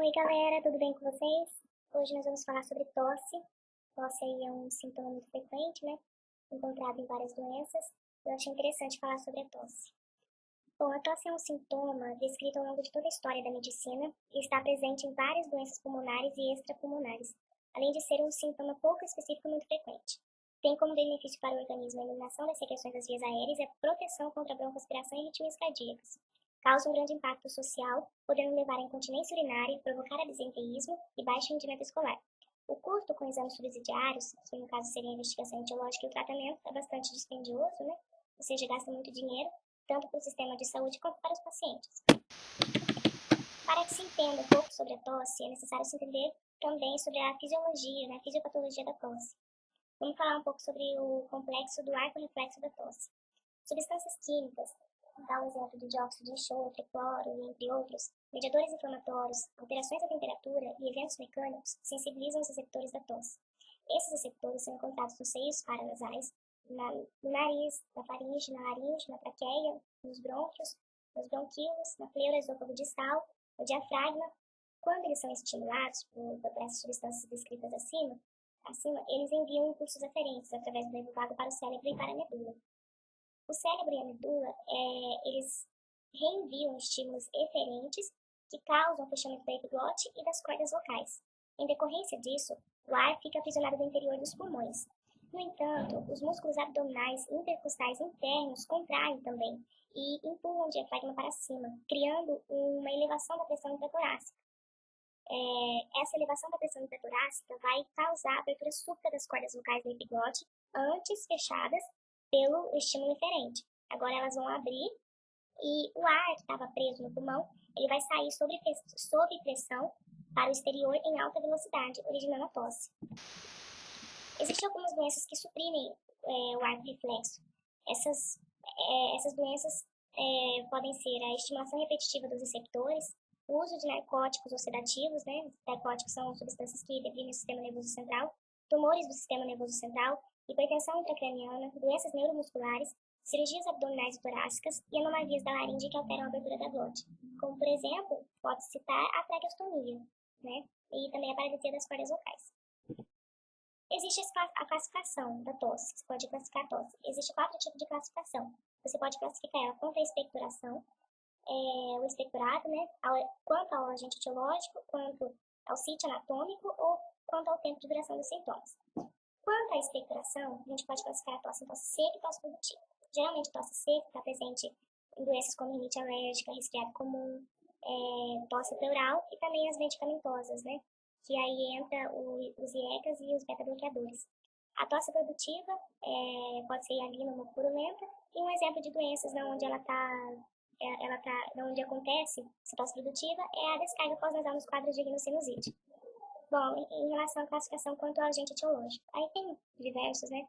Oi galera, tudo bem com vocês? Hoje nós vamos falar sobre tosse. Tosse aí é um sintoma muito frequente, né? Encontrado em várias doenças. Eu achei interessante falar sobre a tosse. Bom, a tosse é um sintoma descrito ao longo de toda a história da medicina e está presente em várias doenças pulmonares e extrapulmonares, além de ser um sintoma pouco específico e muito frequente. Tem como benefício para o organismo a eliminação das secreções das vias aéreas e a proteção contra a broncoaspiração e arritmias cardíacas. Causa um grande impacto social, podendo levar à incontinência urinária, provocar absenteísmo e baixo rendimento escolar. O custo com exames subsidiários, que no caso seria a investigação etiológica e o tratamento, é bastante dispendioso, né? Ou seja, gasta muito dinheiro, tanto para o sistema de saúde quanto para os pacientes. Para que se entenda um pouco sobre a tosse, é necessário se entender também sobre a fisiologia, né, a fisiopatologia da tosse. Vamos falar um pouco sobre o complexo do arco reflexo da tosse. Substâncias químicas, dá o exemplo de dióxido de enxofre, cloro, entre outros, mediadores inflamatórios, alterações da temperatura e eventos mecânicos sensibilizam os receptores da tosse. Esses receptores são encontrados nos seios paranasais, no nariz, na faringe, na laringe, na traqueia, nos brônquios, nos bronquíolos, na pleura esôfago distal, no diafragma. Quando eles são estimulados por essas substâncias descritas acima, eles enviam impulsos aferentes através do nervo vago para o cérebro e para a medula. O cérebro e a medula, eles reenviam estímulos eferentes que causam o fechamento da epiglote e das cordas vocais. Em decorrência disso, o ar fica aprisionado no interior dos pulmões. No entanto, os músculos abdominais intercostais internos contraem também e empurram o diafragma para cima, criando uma elevação da pressão intratorácica. Essa elevação da pressão intratorácica vai causar a abertura súbita das cordas vocais da epiglote, antes fechadas pelo estímulo eferente. Agora elas vão abrir e o ar que estava preso no pulmão, ele vai sair sob pressão para o exterior em alta velocidade, originando a tosse. Existem algumas doenças que suprimem o arco reflexo. Essas doenças podem ser a estimulação repetitiva dos receptores, o uso de narcóticos ou sedativos, né? Narcóticos são substâncias que deprimem o sistema nervoso central, tumores do sistema nervoso central, hipertensão intracraniana, doenças neuromusculares, cirurgias abdominais e torácicas e anomalias da laringe que alteram a abertura da glote. Como, por exemplo, pode citar a traqueostomia, né? E também a paralisia das cordas vocais. Existe a classificação da tosse, você pode classificar a tosse. Existem 4 tipos de classificação. Você pode classificar ela quanto à expectoração, o expectorado, né? Quanto ao agente etiológico, quanto ao sítio anatômico ou quanto ao tempo de duração dos sintomas. Quanto à expectoração, a gente pode classificar a tosse em tosse seca e tosse produtiva. Geralmente, tosse seca está presente em doenças como rinite alérgica, resfriado comum, tosse pleural e também as medicamentosas, né? Que aí entra os IECAs e os beta-bloqueadores. A tosse produtiva pode ser hialina ou purulenta, e um exemplo de doenças onde onde acontece essa tosse produtiva é a descarga pós-nasal nos quadros de rinocinusite. Bom, em relação à classificação quanto ao agente etiológico, aí tem diversos, né?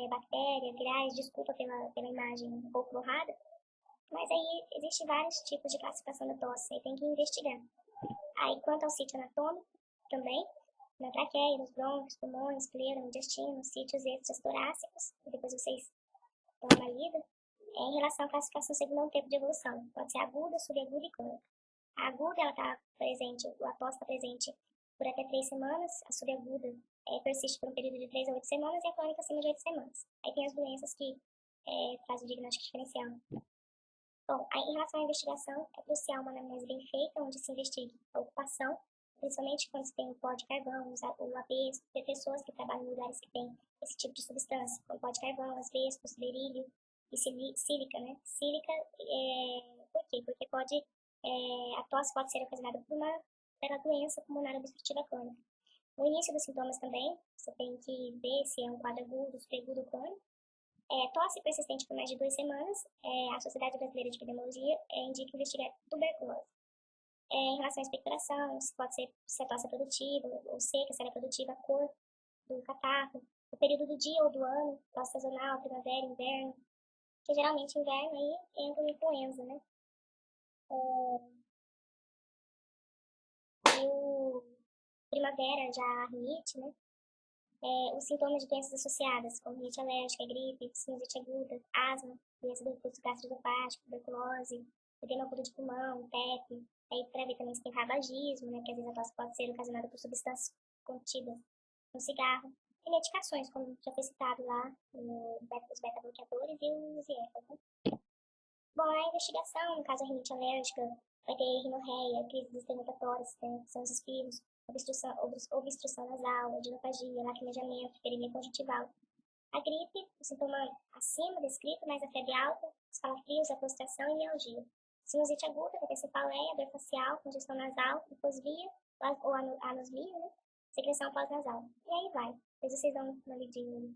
Bactérias, virais, desculpa pela imagem um pouco borrada, mas aí existem vários tipos de classificação da tosse, aí tem que investigar. Aí quanto ao sítio anatômico, também, na traqueia, nos brônquios, pulmões, pleura, intestino, sítios extras torácicos, e depois vocês dão uma lida. Em relação à classificação segundo um tempo de evolução, pode ser aguda, subaguda e crônica. A aguda, ela está presente, a tosse está presente por até 3 semanas, a subaguda persiste por um período de 3 a 8 semanas e a crônica acima de 8 semanas. Aí tem as doenças que fazem o diagnóstico diferencial. Bom, aí, em relação à investigação, é crucial uma anamnese bem feita, onde se investigue a ocupação, principalmente quando se tem o pó de carvão, o asbesto, tem pessoas que trabalham em lugares que tem esse tipo de substância, como pó de carvão, asbesto, berílio e sílica, né? Sílica, por quê? Porque a tosse pode ser ocasionada pela doença pulmonar obstrutiva crônica. No início dos sintomas também, você tem que ver se é um quadro agudo, subagudo ou crônico. Tosse persistente por mais de 2 semanas, a Sociedade Brasileira de Epidemiologia indica investigar tuberculose. Em relação à expectoração, pode ser se a tosse é produtiva ou seca, se ela é produtiva, a cor do catarro, o período do dia ou do ano, tosse sazonal, primavera, inverno, que geralmente inverno aí entra uma influenza, né? E o primavera já a rinite, né? Os sintomas de doenças associadas, como rinite alérgica, gripe, sinusite aguda, asma, doença do refluxo gastroesofágico, tuberculose, edema agudo de pulmão, TEP, Aí para ver também se tem tabagismo, né, que às vezes a tosse pode ser ocasionada por substâncias contidas no cigarro. E medicações, como já foi citado lá, os beta-bloqueadores e os IEPAs, né? Bom, a investigação, no caso a rinite alérgica, vai ter rinorreia, crise de esternopatórias, né, que são os espirros, obstrução nasal, adenofagia, lacrimejamento, hiperemia conjuntival. A gripe, o sintoma acima descrito, mas a febre alta, os calafrios, a prostração e mialgia. Sinusite aguda, vai ter cefaleia, dor facial, congestão nasal, hiposvia ou anosmia, né? Secreção pós-nasal. E aí vai. Depois vocês dão uma lidinha.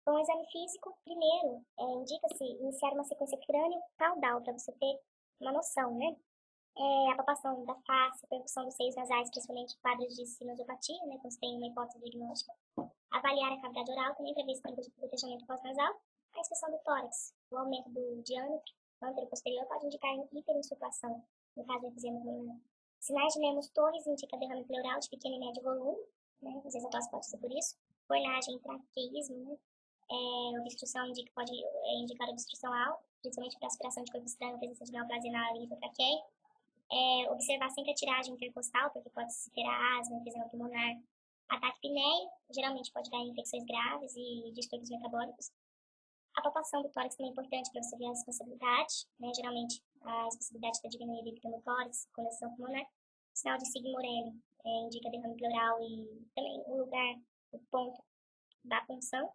Bom, o exame físico, primeiro, indica-se iniciar uma sequência crânio-caudal, para você ter uma noção, né? A palpação da face, a percussão dos seios nasais, principalmente quadros de sinusopatia, né, quando você tem uma hipótese diagnóstica. Avaliar a cavidade oral, também para ver se tem protegimento pós-nasal. A inspeção do tórax, o aumento do diâmetro antero-posterior pode indicar hiperinsuflação, no caso do efizema pulmonar. Sinais de Lemos Torres indica derrame pleural de pequeno e médio volume, né, às vezes a tosse pode ser por isso. Fornagem, traqueísmo, né, obstrução pode indicar obstrução alta, principalmente para aspiração de corpo estranho, presença de neoplasia na língua-traqueia. Observar sempre a tiragem intercostal, porque pode se ter asma, enfisema pulmonar. Ataque pinéio, geralmente pode dar infecções graves e distúrbios metabólicos. A palpação do tórax também é importante para você ver a responsabilidade, né? Geralmente a responsabilidade está diminuída pelo tórax, congestão pulmonar. O sinal de Sigma-Morelli indica derrame pleural e também o lugar, o ponto da punção.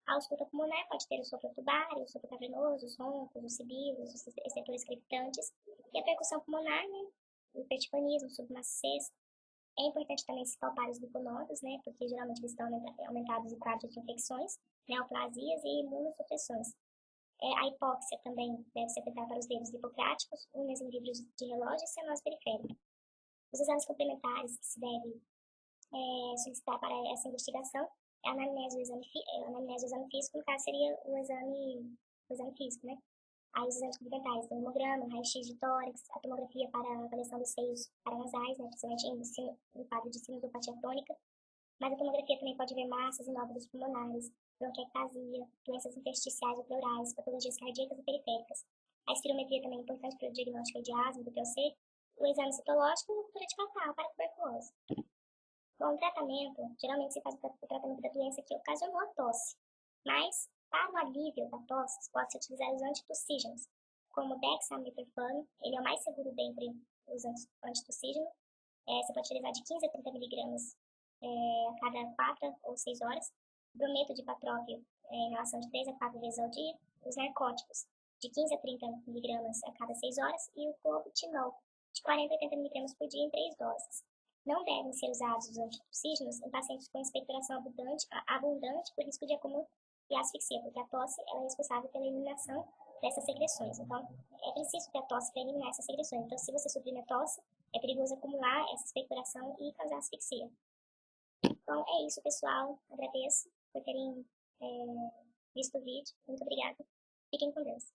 A ausculta pulmonar pode ter o sopro tubário, o sopro cavernoso, os roncos, os sibilos, os receptores crepitantes. E a percussão pulmonar, né? O hipertimpanismo, submaciez. É importante também se palpar os linfonodos, né? Porque geralmente eles estão aumentados em quadros de infecções, neoplasias e imunossupressões. A hipóxia também deve ser feita para os dedos hipocráticos, unhas em vidros de relógio e cianose periférica. Os exames complementares que se deve solicitar para essa investigação é a anamnese do exame físico, no caso seria o exame físico, né? Aí os exames complementares, tem o hemograma, raio-x de tórax, a tomografia para a avaliação dos seios paranasais, né, principalmente em quadro de sinusopatia tônica. Mas a tomografia também pode ver massas e nódulos pulmonares, bronquiectasia, doenças intersticiais ou pleurais, patologias cardíacas e periféricas. A espirometria também é importante para o diagnóstico de asma, do POC, o exame citológico e a cultura de catarro para a tuberculose. Bom, o tratamento, geralmente se faz o tratamento da doença que ocasionou a tosse, mas para o alívio da tosse, pode-se utilizar os antitussígenos, como o dexametorfano, ele é o mais seguro dentre os antitussígenos. Você pode utilizar de 15 a 30 miligramas a cada 4 ou 6 horas. Brometo de patróquio em relação de 3 a 4 vezes ao dia. Os narcóticos, de 15 a 30 miligramas a cada 6 horas. E o clobutinol, de 40 a 80 miligramas por dia em 3 doses. Não devem ser usados os antitussígenos em pacientes com expectoração abundante por risco de acúmulo e asfixia, porque a tosse ela é responsável pela eliminação dessas secreções. Então, é preciso ter a tosse para eliminar essas secreções. Então, se você suprimir a tosse, é perigoso acumular essa expectoração e causar asfixia. Então, é isso, pessoal. Agradeço por terem visto o vídeo. Muito obrigada. Fiquem com Deus.